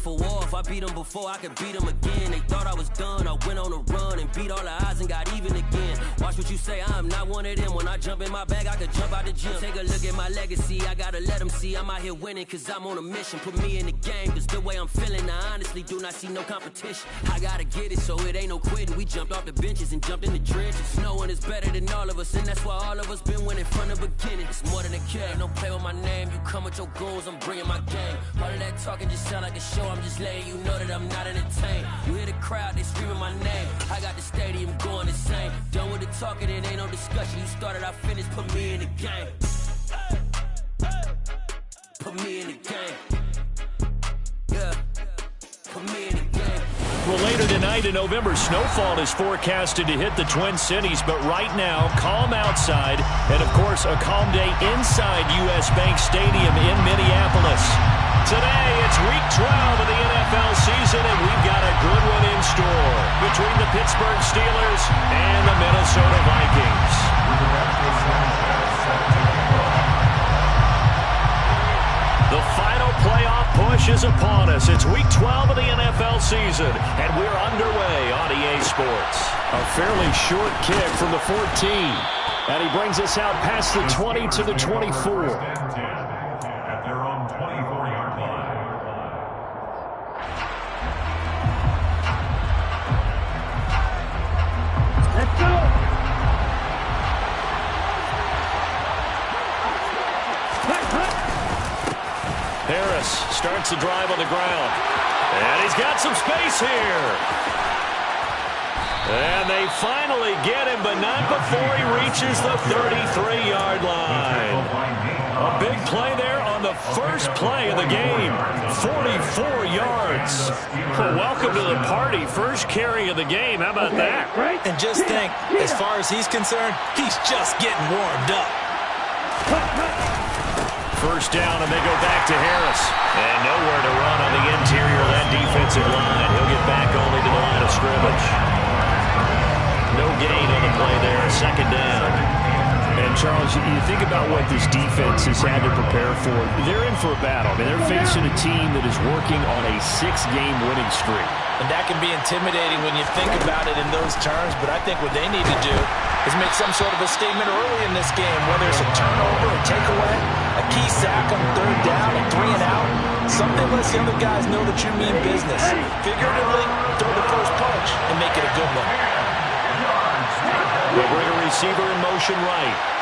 for war. If I beat them before, I could beat them again. They thought I was done. I went on a run and beat all the odds and got even again. Watch what you say, I'm not one of them. When I jump in my bag, I could jump out the gym. Take a look at my legacy, I gotta let them see I'm out here winning, cause I'm on a mission. Put me in the game, cause the way I'm feeling, I honestly do not see no competition. I gotta get it, so it ain't no quitting. We jumped off the benches and jumped in the trenches. No one is better than all of us, and that's why all of us been winning from the beginning. It's more than a care, don't play with my name. You come with your goons, I'm bringing my game. All of that talking just sound like a show, I'm just letting you know that I'm not entertained. You hear the crowd, they screaming my name. I got the stadium going insane. Done with the talking, it ain't no discussion. You started, I finished, put me in the game. Put me in the game. Yeah. Put me in the game. Well, later tonight, a November snowfall is forecasted to hit the Twin Cities, but right now, calm outside, and of course, a calm day inside U.S. Bank Stadium in Minneapolis. Today, it's Week 12 of the NFL season, and we've got a good one in store between the Pittsburgh Steelers and the Minnesota Vikings. The final playoff push is upon us. It's Week 12 of the NFL season, and we're underway on EA Sports. A fairly short kick from the 14, and he brings us out past the 20 to the 24. At their own 24-yard line. Let's go! Harris starts the drive on the ground. And he's got some space here. And they finally get him, but not before he reaches the 33-yard line. A big play there on the first play of the game. 44 yards. Well, welcome to the party. First carry of the game. How about that? And just think, as far as he's concerned, he's just getting warmed up. First down, and they go back to Harris. And nowhere to run on the interior of that defensive line. He'll get back only to the line of scrimmage. No gain on the play there, second down. And, Charles, you think about what this defense has had to prepare for. They're in for a battle. I mean, they're facing a team that is working on a 6-game winning streak. And that can be intimidating when you think about it in those terms, but I think what they need to do is make some sort of a statement early in this game, whether it's a turnover, a takeaway, a key sack on third down, a 3-and-out. Something lets the other guys know that you mean business. Figuratively, throw the first punch and make it a good one. They'll bring a receiver in motion right.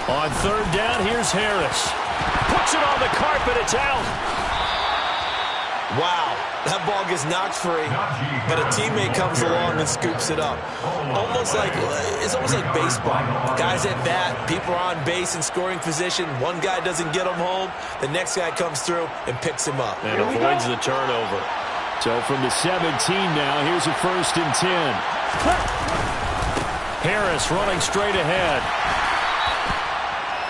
On third down, here's Harris. Puts it on the carpet, it's out. Wow, that ball gets knocked free, but a teammate comes along and scoops it up. It's almost like baseball. Guys at bat, people are on base in scoring position. One guy doesn't get him home. The next guy comes through and picks him up. And avoids the turnover. So from the 17 now, here's a 1st and 10. Harris running straight ahead.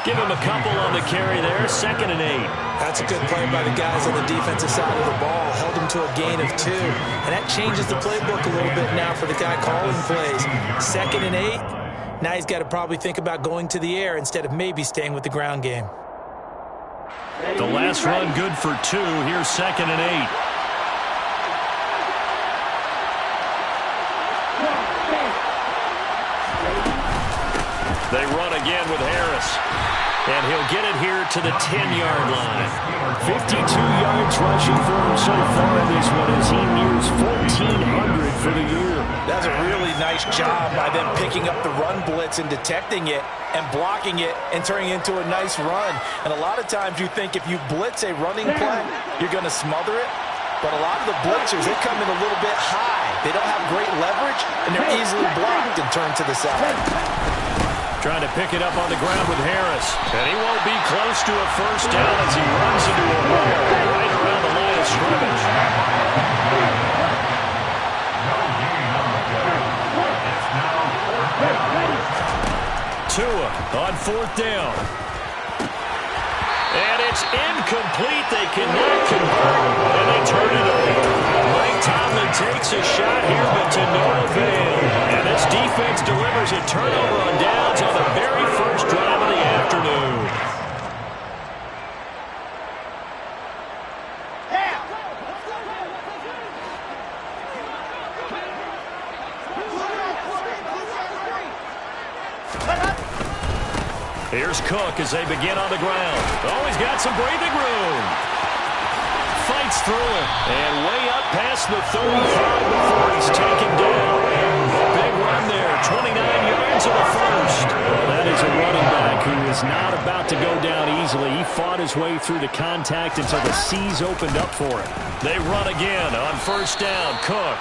Give him a couple on the carry there, 2nd and 8. That's a good play by the guys on the defensive side of the ball. Held him to a gain of 2. And that changes the playbook a little bit now for the guy calling plays. 2nd and 8. Now he's got to probably think about going to the air instead of maybe staying with the ground game. The last run good for 2. Here's 2nd and 8. They run again with Harris. And he'll get it here to the 10-yard line. 52 yards rushing for him so far in this one as he nears 1,400 for the year. That's a really nice job by them picking up the run blitz and detecting it and blocking it and turning it into a nice run. And a lot of times you think if you blitz a running play, you're going to smother it. But a lot of the blitzers, they come in a little bit high. They don't have great leverage, and they're easily blocked and turned to the side. Trying to pick it up on the ground with Harris. And he won't be close to a first down as he runs into a wall right around the line of scrimmage. Tua on 4th down. And it's incomplete. They cannot convert. And they turn it Gets a shot here, but to no avail. And this defense delivers a turnover on downs on the very first drive of the afternoon. Here's Cook as they begin on the ground. Oh, he's got some breathing room. Fights through it. And way up past the 35 before he's taken down. Big run there. 29 yards in the first. Well, that is a running back who is not about to go down easily. He fought his way through the contact until the C's opened up for him. They run again on first down. Cook.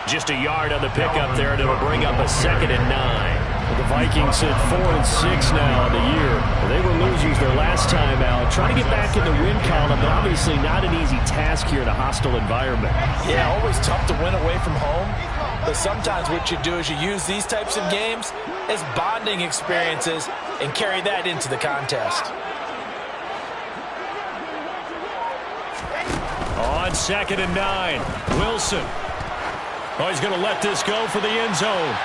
Just a yard on the pickup there, and it'll bring up a 2nd and 9. The Vikings at 4-6 now on the year. They were losers their last time out. Trying to get back in the win column, but obviously not an easy task here in a hostile environment. Yeah, always tough to win away from home. But sometimes what you do is you use these types of games as bonding experiences and carry that into the contest. On 2nd and 9, Wilson. Oh, he's going to let this go for the end zone.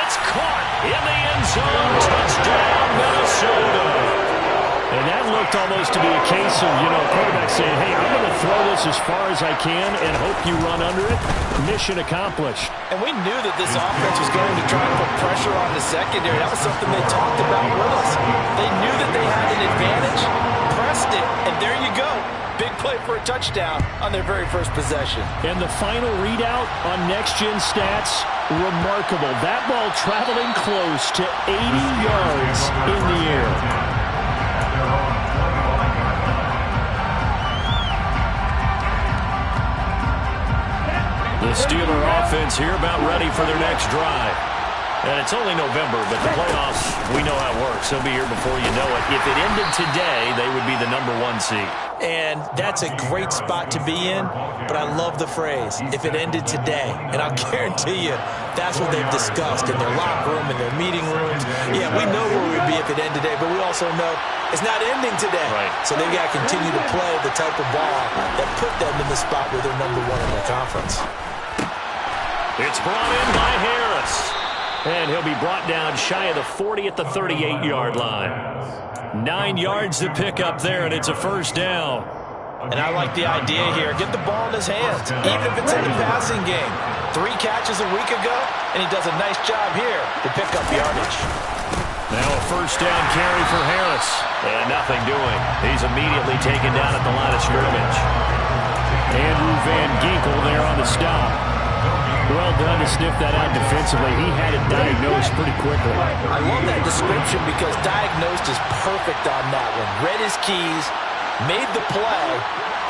It's caught in the end zone. Touchdown, Minnesota. And that looked almost to be a case of, quarterback saying, hey, I'm going to throw this as far as I can and hope you run under it. Mission accomplished. And we knew that this offense was going to try to put pressure on the secondary. That was something they talked about with us. They knew that they had an advantage, pressed it, and there you go. Big play for a touchdown on their very first possession. And the final readout on next-gen stats, remarkable. That ball traveling close to 80 yards in the air. The Steeler offense here about ready for their next drive. And it's only November, but the playoffs, we know how it works. They'll be here before you know it. If it ended today, they would be the #1 seed. And that's a great spot to be in, but I love the phrase, if it ended today. And I'll guarantee you, that's what they've discussed in their locker room, in their meeting rooms. Yeah, we know where we'd be if it ended today, but we also know it's not ending today. Right. So they've got to continue to play the type of ball that put them in the spot where they're #1 in their conference. It's brought in by Harris. And he'll be brought down shy of the 40 at the 38-yard line. 9 yards to pick up there, and it's a first down. And I like the idea here. Get the ball in his hands, even if it's in the passing game. 3 catches a week ago, and he does a nice job here to pick up yardage. Now a first down carry for Harris. And nothing doing. He's immediately taken down at the line of scrimmage. Andrew Van Ginkel there on the stop. Well done to sniff that out defensively. He had it diagnosed pretty quickly. I love that description because diagnosed is perfect on that one. Read his keys, made the play,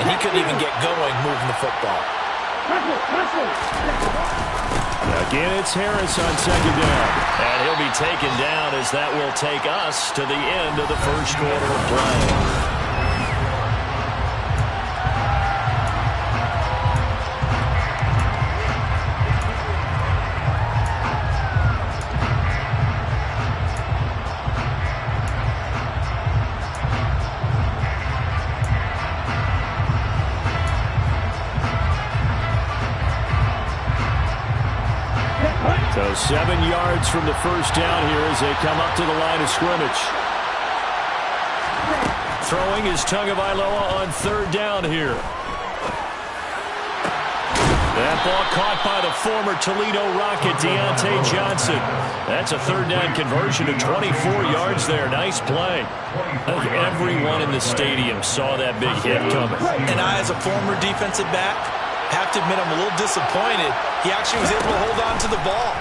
and he couldn't even get going moving the football. Again, it's Harris on 2nd down. And he'll be taken down as that will take us to the end of the first quarter of play. So 7 yards from the first down here as they come up to the line of scrimmage. Throwing is Tagovailoa on 3rd down here. That ball caught by the former Toledo Rocket, Deontay Johnson. That's a 3rd down conversion to 24 yards there. Nice play. I think everyone in the stadium saw that big hit coming. And I, as a former defensive back, have to admit I'm a little disappointed. He actually was able to hold on to the ball.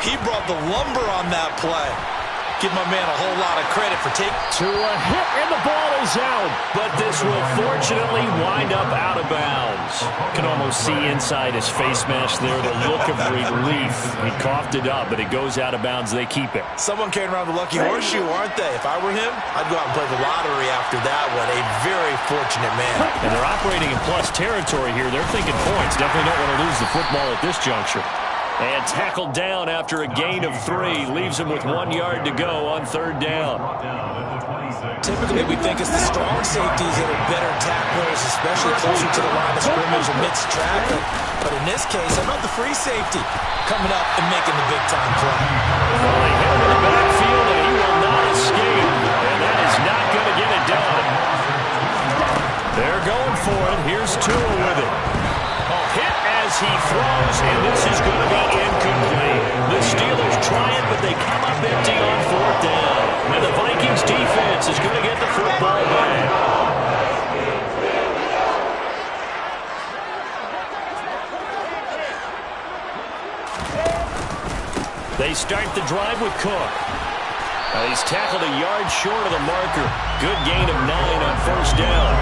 He brought the lumber on that play. Give my man a whole lot of credit for taking to a hit, and the ball is out. But this will fortunately wind up out of bounds. Can almost see inside his face mask there, the look of relief. He coughed it up, but it goes out of bounds. They keep it. Someone carrying around the lucky horseshoe, aren't they? If I were him, I'd go out and play the lottery after that one. A very fortunate man. And they're operating in plus territory here. They're thinking points. Definitely don't want to lose the football at this juncture. And tackled down after a gain of 3. Leaves him with 1 yard to go on 3rd down. Typically, we think it's the strong safeties that are better tacklers, especially closer to the line of scrimmage amidst traffic. But in this case, how about the free safety coming up and making the big-time play? Well, they hit him in the backfield, and he will not escape. And that is not going to get it done. They're going for it. Here's Tua with it. Hit as he throws, and this is going to be incomplete. The Steelers try it, but they come up empty on 4th down. And the Vikings defense is going to get the football back. They start the drive with Cook. He's tackled a yard short of the marker. Good gain of 9 on 1st down.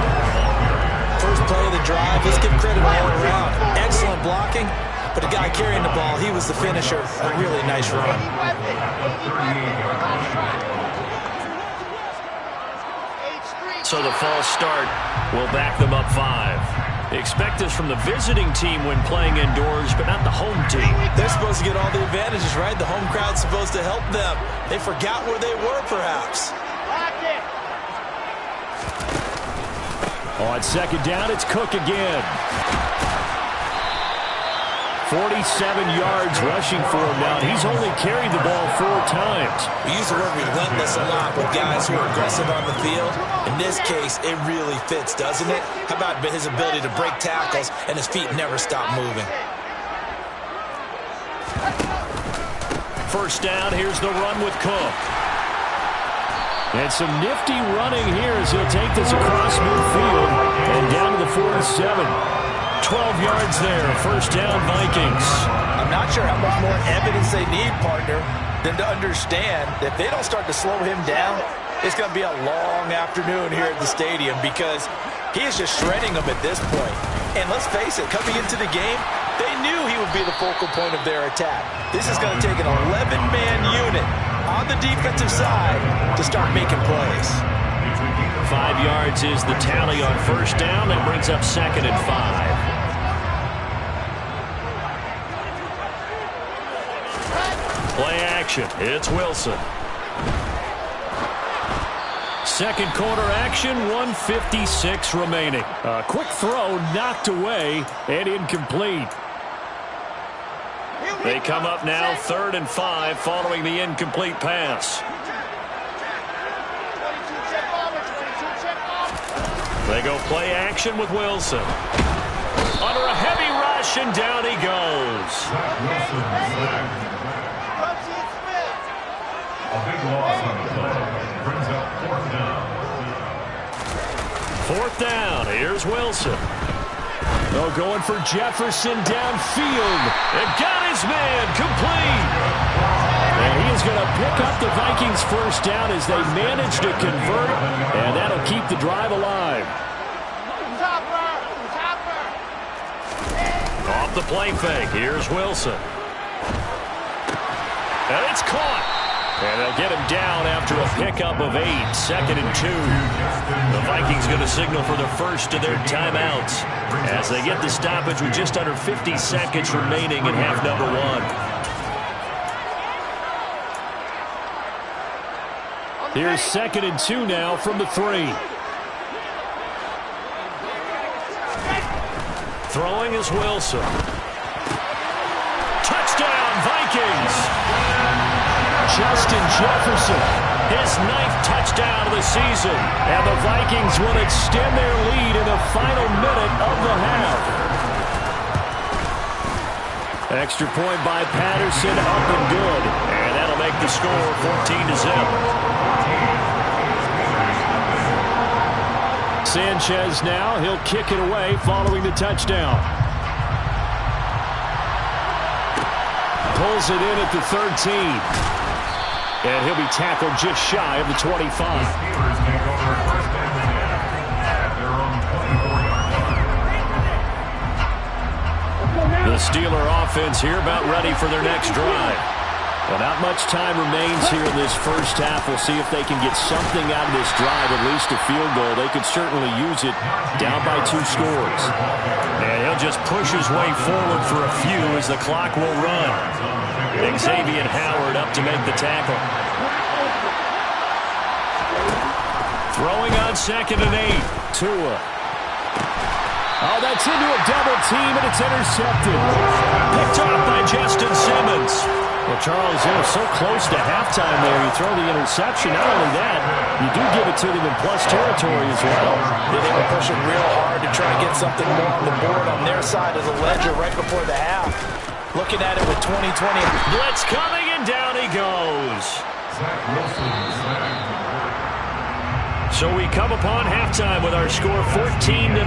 First play of the drive, let's give credit all around. Excellent blocking, but the guy carrying the ball, he was the finisher. A really nice run. So the false start will back them up 5. Expect this from the visiting team when playing indoors, but not the home team. They're supposed to get all the advantages, right? The home crowd's supposed to help them. They forgot where they were, perhaps. On 2nd down, it's Cook again. 47 yards rushing for him now. He's only carried the ball 4 times. We use the word relentless a lot with guys who are aggressive on the field. In this case, it really fits, doesn't it? How about his ability to break tackles and his feet never stop moving? 1st down, here's the run with Cook. And some nifty running here as he'll take this across midfield and down to the 47. 12 yards there, 1st down Vikings. I'm not sure how much more evidence they need, partner, than to understand that if they don't start to slow him down, it's going to be a long afternoon here at the stadium because he is just shredding them at this point. And let's face it, coming into the game, they knew he would be the focal point of their attack. This is going to take an 11-man unit on the defensive side to start making plays. 5 yards is the tally on 1st down. That brings up 2nd and 5. Play action. It's Wilson. 2nd quarter action, 1:56 remaining. A quick throw knocked away and incomplete. They come up now 3rd and 5 following the incomplete pass. They go play action with Wilson. Under a heavy rush, and down he goes. A big loss on the play. Brings up 4th down. 4th down. Here's Wilson. Oh, going for Jefferson downfield. And got his man complete. And he is going to pick up the Vikings' 1st down as they manage to convert. And that'll keep the drive alive. Off the play fake. Here's Wilson. And it's caught. And they'll get him down after a pickup of 8. 2nd and 2. The Vikings going to signal for the first of their timeouts as they get the stoppage with just under 50 seconds remaining in half number 1. Here's 2nd and 2 now from the 3. Throwing is Wilson. Touchdown, Vikings! Justin Jefferson, his 9th touchdown of the season. And the Vikings will extend their lead in the final minute of the half. Extra point by Patterson, up and good. And that'll make the score 14-0. Sanchez now, he'll kick it away following the touchdown. Pulls it in at the 13. And he'll be tackled just shy of the 25. The Steelers take over 1st and 10 at their own 24-yard line. The Steeler offense here about ready for their next drive. Well, not much time remains here in this first half. We'll see if they can get something out of this drive, at least a field goal. They could certainly use it down by 2 scores. And he'll just push his way forward for a few as the clock will run. Xavier Howard up to make the tackle. Throwing on 2nd and 8. Tua. Oh, that's into a double team, and it's intercepted. Picked off by Justin Simmons. Well, Charles, they were so close to halftime there. You throw the interception. Not only that, you do give it to them in plus territory as well. Yeah, they were pushing real hard to try to get something more on the board on their side of the ledger right before the half. Looking at it with 2020. Blitz coming, and down he goes. So we come upon halftime with our score 14-0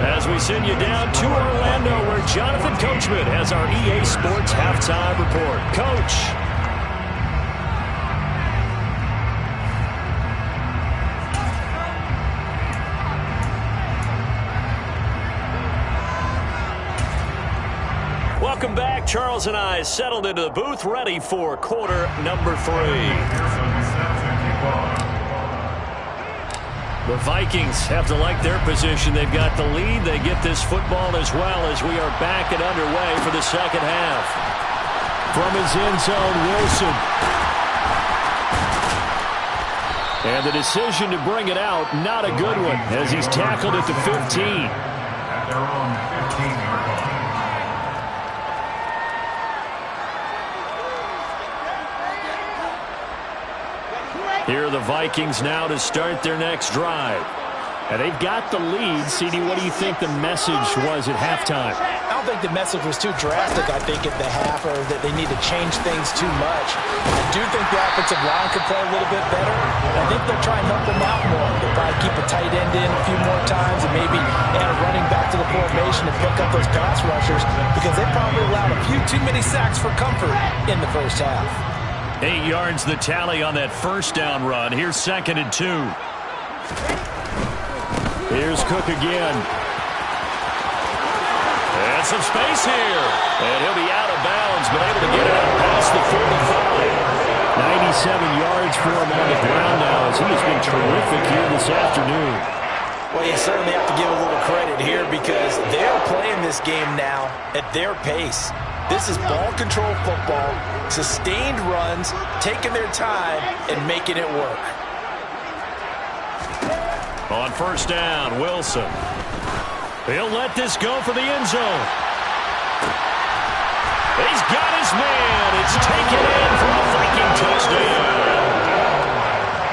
as we send you down to Orlando where Jonathan Coachman has our EA Sports halftime report. Coach. Welcome back. Charles and I settled into the booth ready for quarter number 3. The Vikings have to like their position. They've got the lead. They get this football as well as we are back and underway for the second half. From his end zone, Wilson. And the decision to bring it out, not a good one, as he's tackled at the 15. At their own 15-yard line. Here are the Vikings now to start their next drive. And they've got the lead. CD, what do you think the message was at halftime? I don't think the message was too drastic, I think, at the half, or that they need to change things too much. I do think the offensive line could play a little bit better. I think they'll try and help them out more. They'll probably keep a tight end in a few more times and maybe add a running back to the formation and pick up those pass rushers because they probably allowed a few too many sacks for comfort in the first half. 8 yards the tally on that first down run. Here's 2nd and 2. Here's Cook again. And some space here. And he'll be out of bounds, but able to get it out past the 45. 97 yards for him on the ground now as he has been terrific here this afternoon. Well, you certainly have to give a little credit here because they're playing this game now at their pace. This is ball control football, sustained runs, taking their time, and making it work. On first down, Wilson. He'll let this go for the end zone. He's got his man. It's taken in for a Viking touchdown.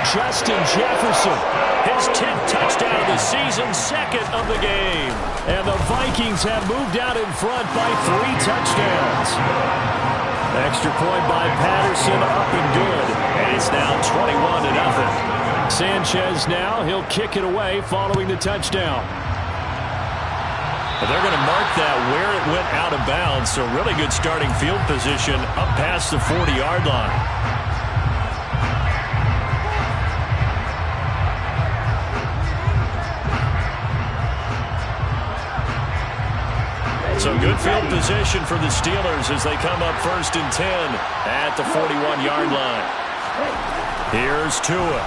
Justin Jefferson. His 10th touchdown of the season, 2nd of the game. And the Vikings have moved out in front by 3 touchdowns. Extra point by Patterson, up and good. And it's now 21-0. Sanchez now, he'll kick it away following the touchdown. But they're going to mark that where it went out of bounds. So really good starting field position up past the 40-yard line. So good field position for the Steelers as they come up 1st and 10 at the 41-yard line. Here's Tua.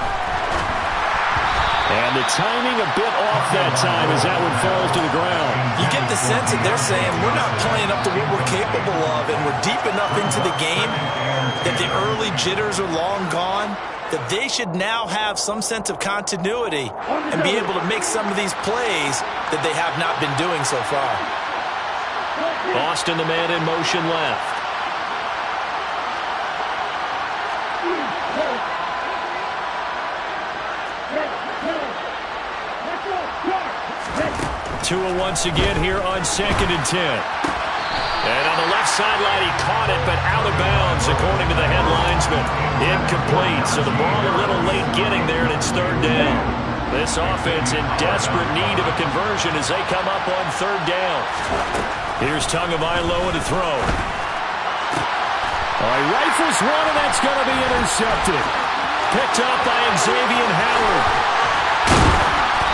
And the timing a bit off that time as that one falls to the ground. You get the sense that they're saying we're not playing up to what we're capable of and we're deep enough into the game that the early jitters are long gone, that they should now have some sense of continuity and be able to make some of these plays that they have not been doing so far. Austin, the man in motion left. Tua once again here on 2nd and 10. And on the left sideline, he caught it, but out of bounds, according to the head linesman. Incomplete, so the ball a little late getting there, and it's 3rd down. This offense in desperate need of a conversion as they come up on 3rd down. Here's Tagovailoa to throw. He rifles one, and that's going to be intercepted. Picked up by Xavier Howard.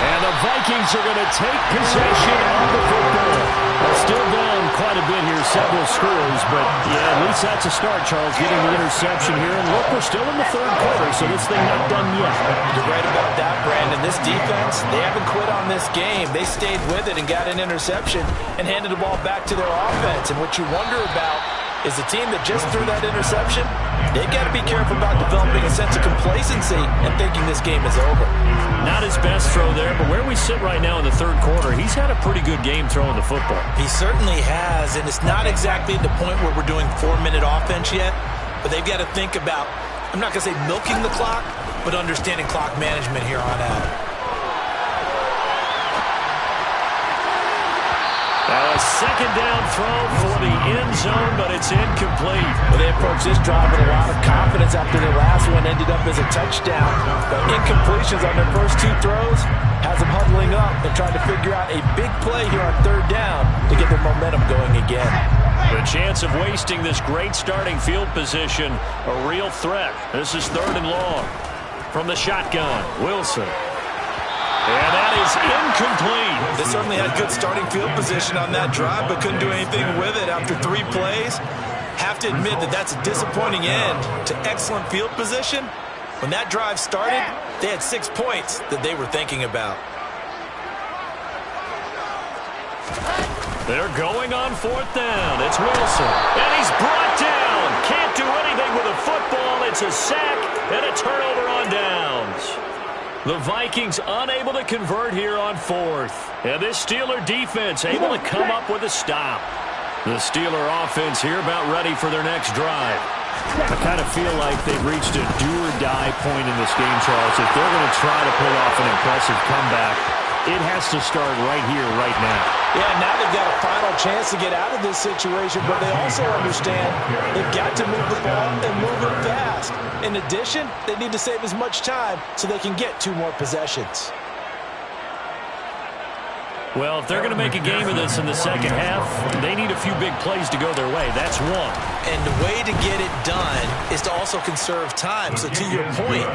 And the Vikings are going to take possession of the football. They're still down quite a bit here, several scores, but yeah, at least that's a start, Charles, getting the interception here. And look, we're still in the third quarter, so this thing not done yet. You're right about that, Brandon. This defense, they haven't quit on this game. They stayed with it and got an interception and handed the ball back to their offense. And what you wonder about is the team that just threw that interception, they've got to be careful about developing a sense of complacency and thinking this game is over. Not his best throw there, but where we sit right now in the third quarter, he's had a pretty good game throwing the football. He certainly has, and it's not exactly the point where we're doing 4-minute offense yet, but they've got to think about, I'm not going to say milking the clock, but understanding clock management here on out. A second down throw for the end zone, but it's incomplete. Well, they approached this drive with a lot of confidence after their last one ended up as a touchdown. But incompletions on their first two throws has them huddling up and trying to figure out a big play here on third down to get their momentum going again. The chance of wasting this great starting field position, a real threat. This is 3rd and long. From the shotgun, Wilson. And that is incomplete. They certainly had good starting field position on that drive, but couldn't do anything with it after 3 plays. Have to admit that that's a disappointing end to excellent field position. When that drive started, they had 6 points that they were thinking about. They're going on 4th down. It's Wilson. And he's brought down. Can't do anything with a football. It's a sack and a turnover on downs. The Vikings unable to convert here on 4th. And this Steeler defense able to come up with a stop. The Steeler offense here about ready for their next drive. I kind of feel like they've reached a do-or-die point in this game, Charles. If they're going to try to pull off an impressive comeback, it has to start right here, right now. Yeah, now they've got a final chance to get out of this situation, but they also understand they've got to move the ball and move it fast. In addition, they need to save as much time so they can get 2 more possessions. Well, if they're going to make a game of this in the second half, they need a few big plays to go their way. That's one. And the way to get it done is to also conserve time. So to your point,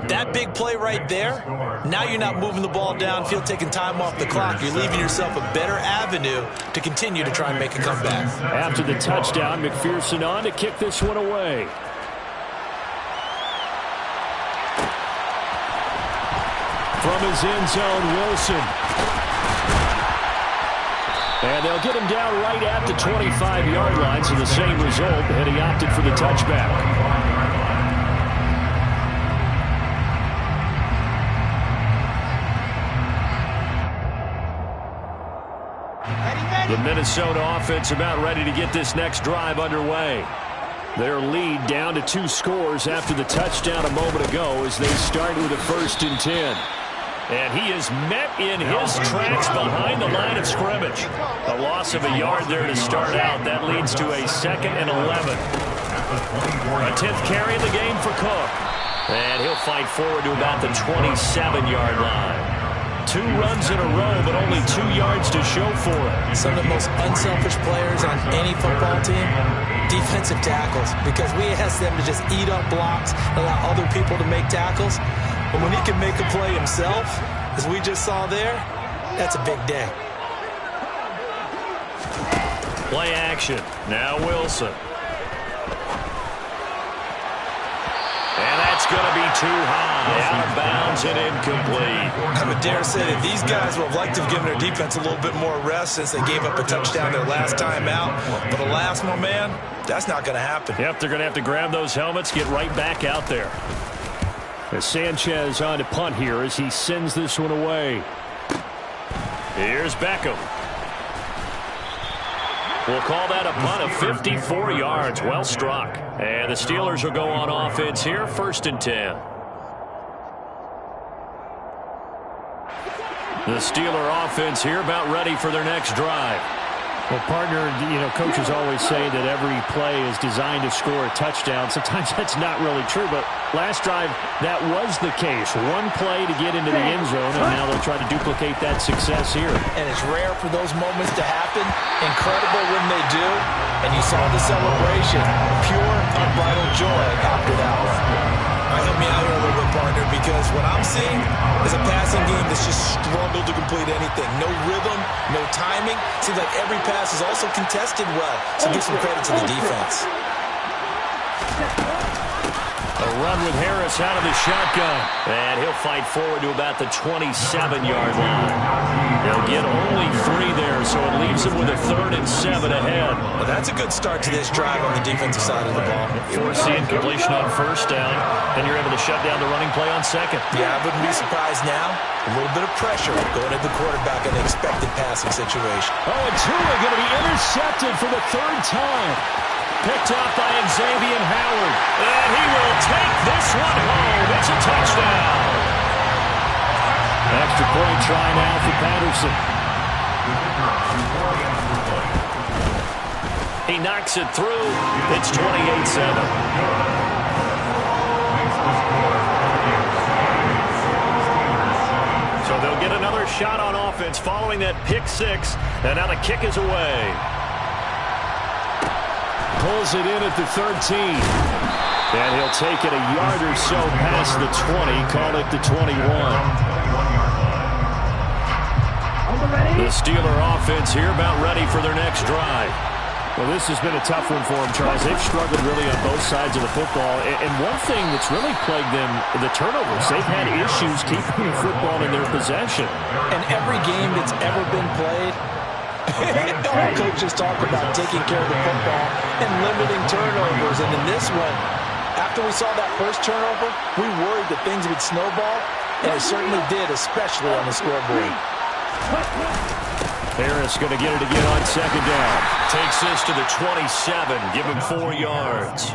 that big play right there, now you're not moving the ball downfield, taking time off the clock. You're leaving yourself a better avenue to continue to try and make a comeback. After the touchdown, McPherson on to kick this one away. From his end zone, Wilson. And they'll get him down right at the 25-yard line, so the same result, and he opted for the touchback. The Minnesota offense about ready to get this next drive underway. Their lead down to 2 scores after the touchdown a moment ago as they start with a 1st and 10. And he is met in his tracks behind the line of scrimmage. A loss of a yard there to start out. That leads to a 2nd and 11. A 10th carry of the game for Cook. And he'll fight forward to about the 27-yard line. 2 runs in a row, but only 2 yards to show for it. Some of the most unselfish players on any football team, defensive tackles, because we ask them to just eat up blocks, allow other people to make tackles. But when he can make a play himself, as we just saw there, that's a big day. Play action. Now Wilson. And that's going to be too high. Out of bounds and incomplete. I would dare say that these guys would have liked to have given their defense a little bit more rest since they gave up a touchdown their last time out. But the last one, man, that's not going to happen. Yep, they're going to have to grab those helmets, get right back out there. As Sanchez on to punt here as he sends this one away. Here's Beckham. We'll call that a punt of 54 yards. Well struck. And the Steelers will go on offense here, 1st and 10. The Steeler offense here about ready for their next drive. Well, partner, coaches always say that every play is designed to score a touchdown. Sometimes that's not really true, but last drive, that was the case. 1 play to get into the end zone, and now they'll try to duplicate that success here. And it's rare for those moments to happen. Incredible when they do. And you saw the celebration. Pure, unbridled joy after that one. right, help me out here a little bit, partner, because what I'm seeing is a passing game that's just struggled to complete anything. No rhythm, no timing. Seems like every pass is also contested well, so give some credit to the defense. A run with Harris out of the shotgun. And he'll fight forward to about the 27-yard line. They'll get only 3 there, so it leaves them with a 3rd and 7 ahead. Well, that's a good start to this drive on the defensive side of the ball. Forcing completion on 1st down, and you're able to shut down the running play on 2nd. Yeah, I wouldn't be surprised now. A little bit of pressure going at the quarterback in an expected passing situation. Oh, and Tua going to be intercepted for the 3rd time. Picked off by Xavier Howard. And he will take this one home. It's a touchdown. Extra point try now for Patterson. He knocks it through. It's 28-7. So they'll get another shot on offense following that pick 6. And now the kick is away. Pulls it in at the 13. And he'll take it a yard or so past the 20. Call it the 21. The Steeler offense here about ready for their next drive. Well, this has been a tough one for them, Charles. They've struggled really on both sides of the football. And one thing that's really plagued them, the turnovers. They've had issues keeping the football in their possession. And every game that's ever been played, all coaches talk about taking care of the football and limiting turnovers. And in this one, after we saw that first turnover, we worried that things would snowball, and it certainly did, especially on the scoreboard. Harris going to get it again on 2nd down. Takes this to the 27. Give him 4 yards.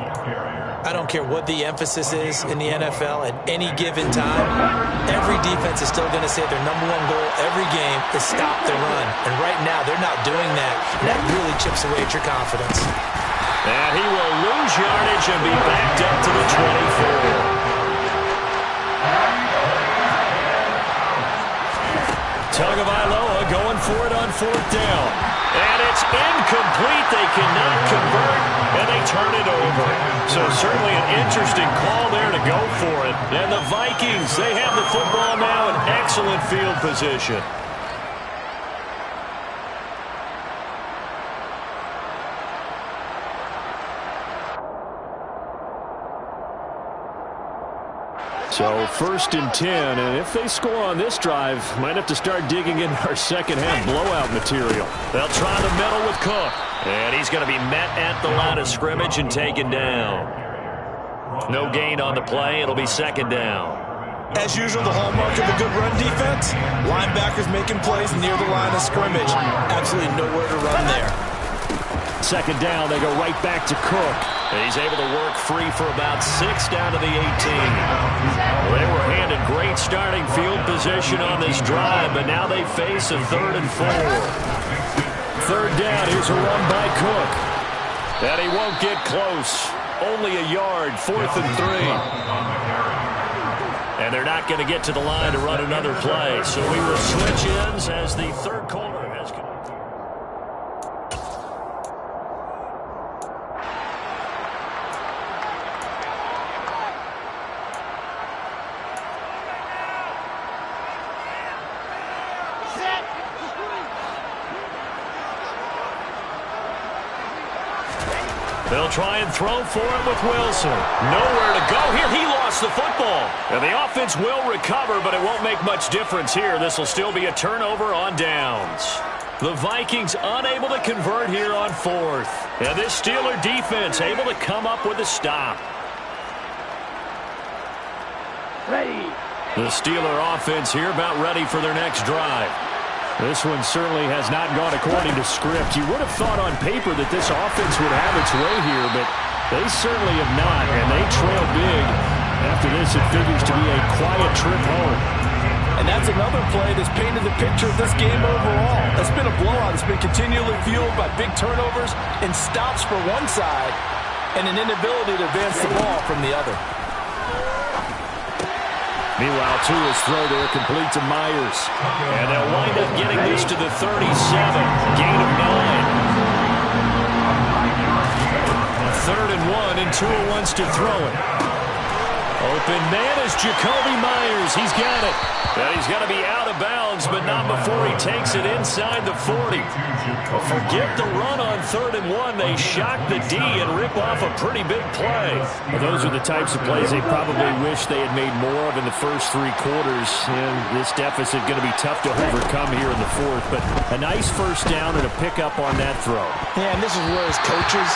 I don't care what the emphasis is in the NFL at any given time. Every defense is still going to say their #1 goal every game is stop the run. And right now, they're not doing that. And that really chips away at your confidence. And he will lose yardage and be backed up to the 24. Tagovailoa going for it on 4th down. And it's incomplete. They cannot convert, and they turn it over. So certainly an interesting call there to go for it. And the Vikings, they have the football now in excellent field position. So 1st and 10, and if they score on this drive, might have to start digging into our second-half blowout material. They'll try the middle with Cook. And he's going to be met at the line of scrimmage and taken down. No gain on the play. It'll be 2nd down. As usual, the hallmark of a good run defense, linebackers making plays near the line of scrimmage. Absolutely nowhere to run there. 2nd down, they go right back to Cook. He's able to work free for about 6 down to the 18. Well, they were handed great starting field position on this drive, but now they face a 3rd and 4. 3rd down, here's a run by Cook. And he won't get close. Only a yard, 4th and 3. And they're not going to get to the line to run another play. So we will switch ends as the 3rd quarter has come. They'll try and throw for it with Wilson. Nowhere to go here. He lost the football. And the offense will recover, but it won't make much difference here. This will still be a turnover on downs. The Vikings unable to convert here on 4th. And this Steeler defense able to come up with a stop. Ready. The Steeler offense here about ready for their next drive. This one certainly has not gone according to script. You would have thought on paper that this offense would have its way here, but they certainly have not, and they trail big. After this, it figures to be a quiet trip home. And that's another play that's painted the picture of this game overall. It's been a blowout. It's been continually fueled by big turnovers and stops for one side and an inability to advance the ball from the other. Meanwhile, Tua's throw there complete to Myers. And they'll wind up getting this to the 37. Gain of 9. 3rd and 1, and Tua wants to throw it. Open man is Jacoby Myers. He's got it. And he's going to be out of bounds, but not before he takes it inside the 40. Forget the run on 3rd and 1. They shock the D and rip off a pretty big play. Well, those are the types of plays they probably wish they had made more of in the first 3 quarters. And this deficit going to be tough to overcome here in the 4th. But a nice first down and a pickup on that throw. Yeah, and this is where as coaches,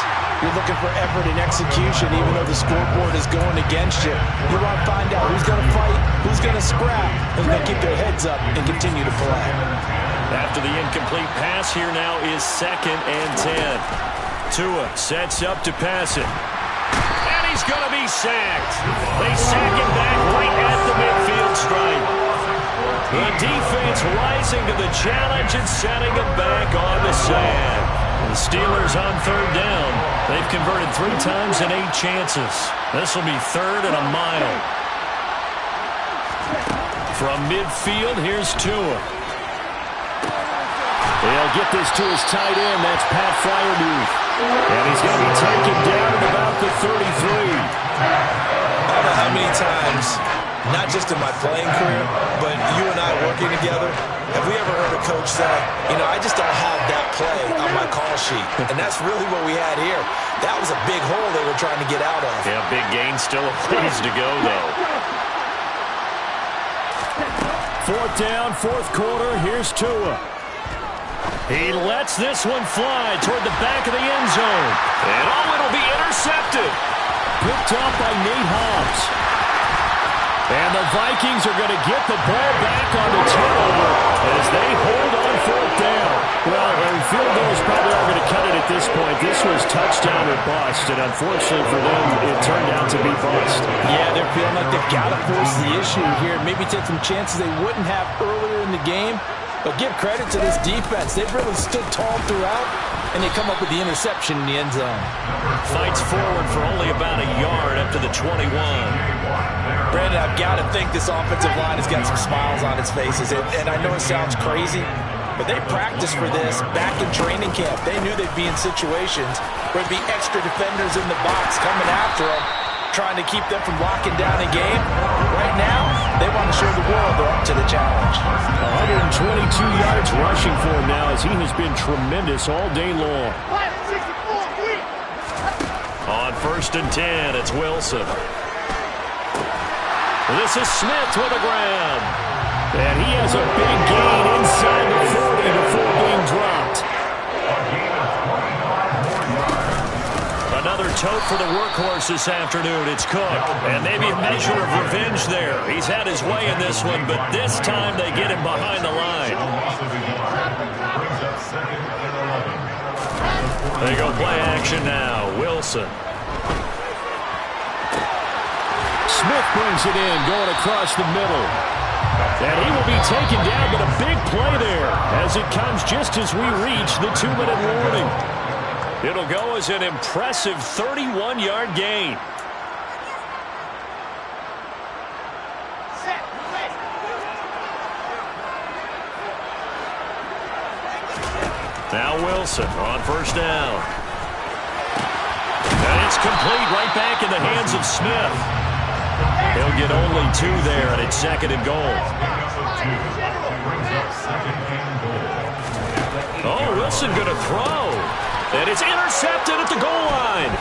you're looking for effort and execution, even though the scoreboard is going against you. You want to find out who's going to fight, who's going to scrap, who's going to keep their heads up and continue to play. After the incomplete pass, here now is 2nd and 10. Tua sets up to pass it. And he's going to be sacked. They sack him back right at the midfield stripe. The defense rising to the challenge and setting him back on the sand. The Steelers on 3rd down. They've converted 3 times in 8 chances. This will be 3rd and a mile. From midfield, here's Tua. They'll get this to his tight end. That's Pat Fryermuth. And he's going to be taken down at about the 33. I don't know how many times, not just in my playing career, but you and I working together, have we ever heard a coach say, you know, I just don't have that play on my call sheet. And that's really what we had here. That was a big hole they were trying to get out of. Yeah, big gain, still a ways to go, though. 4th down, 4th quarter. Here's Tua. He lets this one fly toward the back of the end zone. And it'll be intercepted. Picked up by Nate Hobbs. And the Vikings are going to get the ball back on the turnover as they hold on 4th down. Well, field goals probably are going to cut it at this point. This was touchdown or bust, and unfortunately for them, it turned out to be bust. Yeah, they're feeling like they've got to force the issue here. Maybe take some chances they wouldn't have earlier in the game. But give credit to this defense. They've really stood tall throughout, and they come up with the interception in the end zone. Fights forward for only about a yard up to the 21. Brandon, I've got to think this offensive line has got some smiles on its faces. And I know it sounds crazy, but they practiced for this back in training camp. They knew they'd be in situations where there'd be extra defenders in the box coming after them, trying to keep them from locking down a game. Right now, they want to show the world they're up to the challenge. 122 yards rushing for him now as he has been tremendous all day long. On 1st and 10, it's Wilson. This is Smith with a grab. And he has a big gain inside the 40 before being dropped. Another tote for the workhorse this afternoon. It's Cook. And maybe a measure of revenge there. He's had his way in this one, but this time they get him behind the line. They go play action now. Wilson. Smith brings it in, going across the middle. And he will be taken down, but a big play there as it comes just as we reach the 2-minute warning. It'll go as an impressive 31-yard gain. Now Wilson on 1st down. And it's complete right back in the hands of Smith. He'll get only 2 there, and it's 2nd and goal. Oh, Wilson going to throw. And it's intercepted at the goal line.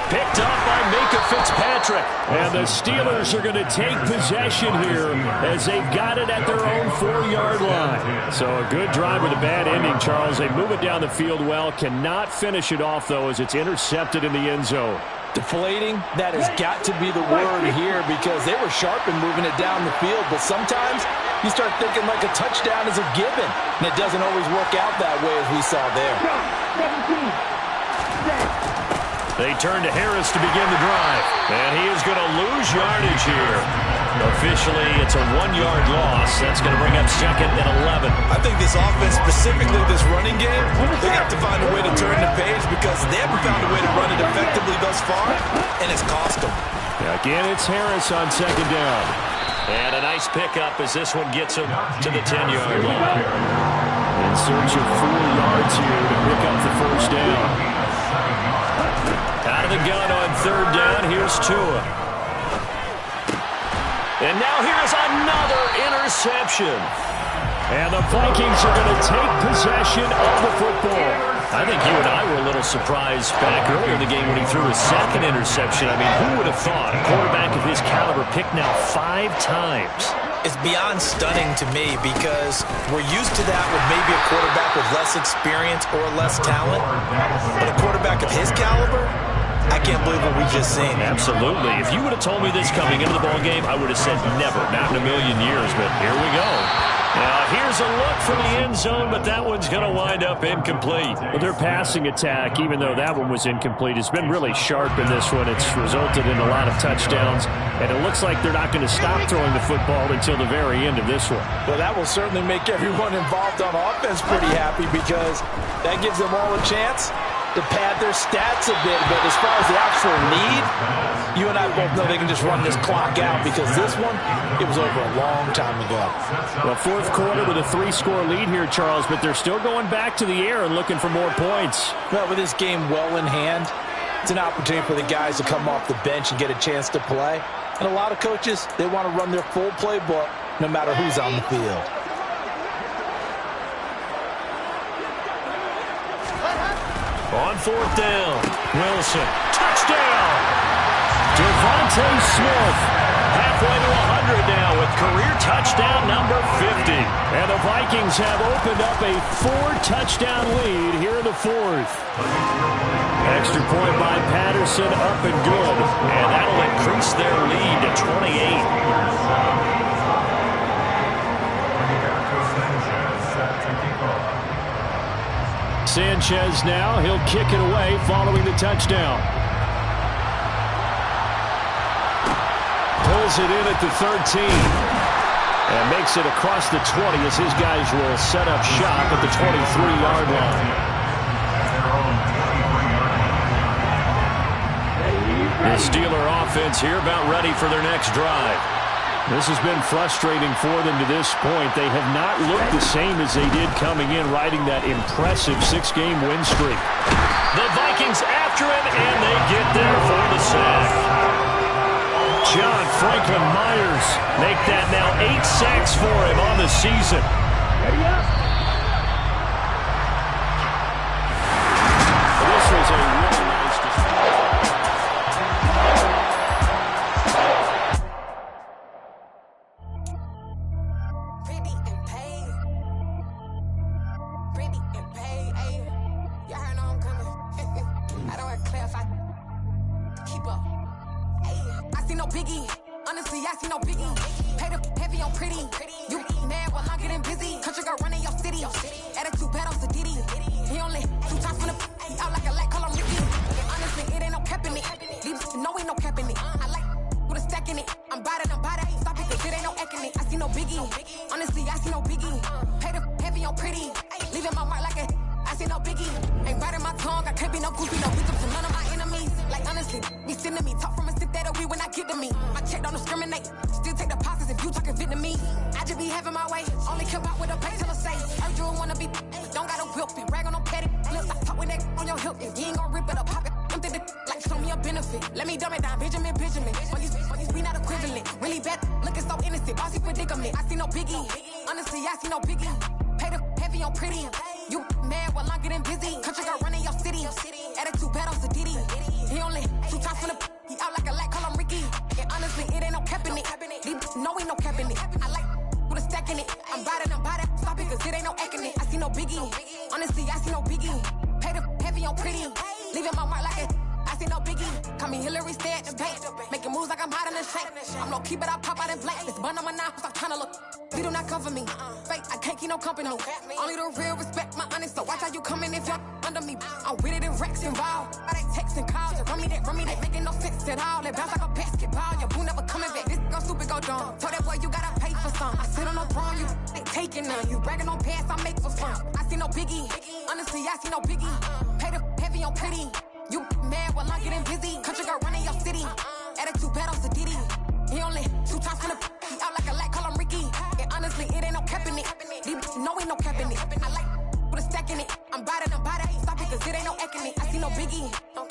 Picked up by Micah Fitzpatrick. And the Steelers are going to take possession here as they've got it at their own 4-yard line. So a good drive with a bad ending, Charles. They move it down the field well. Cannot finish it off, though, as it's intercepted in the end zone. Deflating, that has got to be the word here because they were sharp in moving it down the field. But sometimes you start thinking like a touchdown is a given. And it doesn't always work out that way as we saw there. They turn to Harris to begin the drive. And he is going to lose yardage here. Officially, it's a 1-yard loss. That's going to bring up 2nd and 11. I think this offense, specifically this running game, they have to find a way to turn the page because they haven't found a way to run it effectively thus far, and it's cost them. Again, it's Harris on 2nd down. And a nice pickup as this one gets him to the 10-yard line. In search of 4 yards here to pick up the 1st down. Out of the gun on 3rd down, here's Tua. And now here's another interception. And the Vikings are going to take possession of the football. I think you and I were a little surprised back earlier in the game when he threw his second interception. I mean, who would have thought a quarterback of his caliber picked now 5 times? It's beyond stunning to me because we're used to that with maybe a quarterback with less experience or less talent. But a quarterback of his caliber, I can't believe what we've just seen. Absolutely. If you would have told me this coming into the ballgame, I would have said never, not in a million years. But here we go. Now, here's a look from the end zone, but that one's going to wind up incomplete. Well, their passing attack, even though that one was incomplete, has been really sharp in this one. It's resulted in a lot of touchdowns, and it looks like they're not going to stop throwing the football until the very end of this one. Well, that will certainly make everyone involved on offense pretty happy because that gives them all a chance to pad their stats a bit. But as far as the actual need, you and I both know they can just run this clock out because this one, it was over a long time ago. Well, fourth quarter with a 3-score lead here, Charles, but they're still going back to the air and looking for more points. Well, with this game well in hand, it's an opportunity for the guys to come off the bench and get a chance to play. And a lot of coaches, they want to run their full playbook no matter who's on the field. On 4th down, Wilson, touchdown! Devontae Smith, halfway to 100 now with career touchdown number 50. And the Vikings have opened up a 4-touchdown lead here in the 4th. Extra point by Patterson, up and good. And that'll increase their lead to 28. Sanchez now, he'll kick it away following the touchdown. Pulls it in at the 13. And makes it across the 20 as his guys will set up shop at the 23-yard line. The Steeler offense here about ready for their next drive. This has been frustrating for them to this point. They have not looked the same as they did coming in, riding that impressive 6-game win streak. The Vikings after him, and they get there for the sack. John Franklin Myers make that now 8 sacks for him on the season. This was a really nice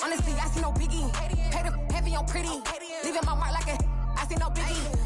Honestly, I see no biggie. Paid heavy on pretty. Leaving my mark like a, I see no biggie.